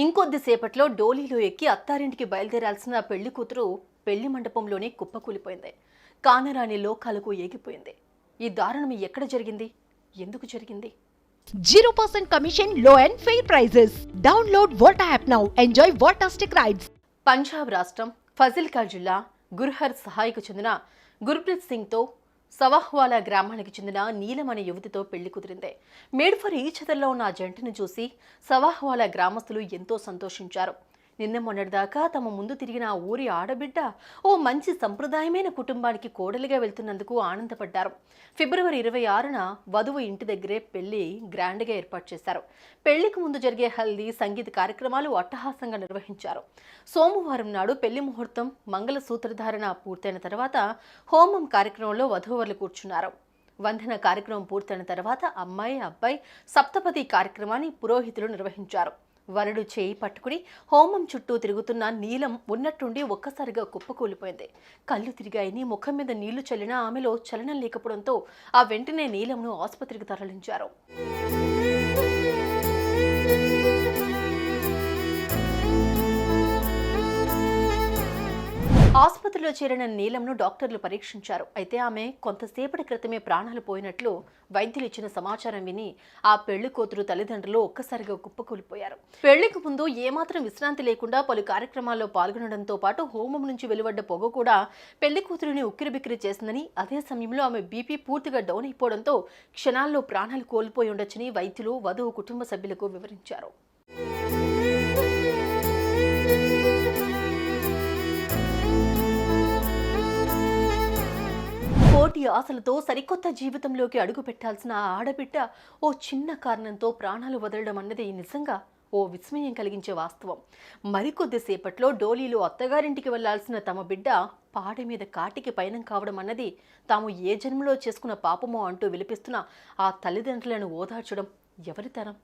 ఇంకొద్దిసేపట్లో డోలీలో ఎక్కి అత్తారింటికి బయలుదేరాల్సిన పెళ్లి కూతురు పెళ్లి మండపంలోనే కుప్పకూలిపోయింది. కానరాని లోకాలకు ఏగిపోయింది. ఈ దారుణం ఎక్కడ జరిగింది? ఎందుకు జరిగింది? 0% commission, low and fair prices. Download Volta app now. Enjoy Voltastic rides. Punjab రాష్ట్రం ఫజిల్కా జిల్లా గుర్హర్ సహాయకు చెందిన గుర్ప్రీత్ సింగ్తో సవాహ్వాలా గ్రామానికి చెందిన నీలం అనే యువతితో పెళ్లి కుదిరింది. మేడ్ ఫర్ ఈచ్ అదర్లో ఉన్న ఆ జంటను చూసి సవాహ్వాలా గ్రామస్తులు ఎంతో సంతోషించారు. నిన్న మొన్నటిదాకా తమ ముందు తిరిగిన ఆ ఊరి ఆడబిడ్డ ఓ మంచి సంప్రదాయమైన కుటుంబానికి కోడలిగా వెళ్తున్నందుకు ఆనందపడ్డారు. ఫిబ్రవరి 26న వధువు ఇంటి దగ్గరే పెళ్లి గ్రాండ్గా ఏర్పాటు చేశారు. పెళ్లికి ముందు జరిగే హల్దీ, సంగీత కార్యక్రమాలు అట్టహాసంగా నిర్వహించారు. సోమవారం నాడు పెళ్లి ముహూర్తం, మంగళ సూత్రధారణ పూర్తయిన తర్వాత హోమం కార్యక్రమంలో వధూవరులు కూర్చున్నారు. వందన కార్యక్రమం పూర్తయిన తర్వాత అమ్మాయి, అబ్బాయి సప్తపది కార్యక్రమాన్ని పురోహితులు నిర్వహించారు. వరుడు చేయి పట్టుకుని హోమం చుట్టూ తిరుగుతున్న నీలం ఉన్నట్టుండి ఒక్కసారిగా కుప్పకూలిపోయింది. కళ్ళు తిరిగాయని, ముఖం మీద నీళ్లు చల్లినా ఆమెలో చలనం లేకపోవడంతో ఆ వెంటనే నీలంను ఆసుపత్రికి తరలించారు. ఆసుపత్రిలో చేరిన నీలంను డాక్టర్లు పరీక్షించారు. అయితే ఆమె కొంతసేపటి క్రితమే ప్రాణాలు పోయినట్లు వైద్యులు ఇచ్చిన సమాచారం విని ఆ పెళ్లి కూతురు తల్లిదండ్రులు ఒక్కసారిగా కుప్పకూలిపోయారు. పెళ్లికి ముందు ఏమాత్రం విశ్రాంతి లేకుండా పలు కార్యక్రమాల్లో పాల్గొనడంతో పాటు హోమం నుంచి వెలువడ్డ పొగ కూడా పెళ్లి కూతురిని ఉక్కిరిబిక్కిరి చేసిందని, అదే సమయంలో ఆమె బీపీ పూర్తిగా డౌన్ అయిపోవడంతో క్షణాల్లో ప్రాణాలు కోల్పోయి ఉండొచ్చని వైద్యులు వధువు కుటుంబ సభ్యులకు వివరించారు. కోటి ఆశలతో సరికొత్త జీవితంలోకి అడుగు పెట్టాల్సిన ఆ ఆడబిడ్డ ఓ చిన్న కారణంతో ప్రాణాలు వదలడం అన్నది నిజంగా ఓ విస్మయం కలిగించే వాస్తవం. మరికొద్దిసేపట్లో డోలీలో అత్తగారింటికి వెళ్లాల్సిన తమ బిడ్డ పాడ మీద కాటికి పయనం కావడం అన్నది తాము ఏ జన్మలో చేసుకున్న పాపమో అంటూ విలిపిస్తున్న ఆ తల్లిదండ్రులను ఓదార్చడం ఎవరి తరం?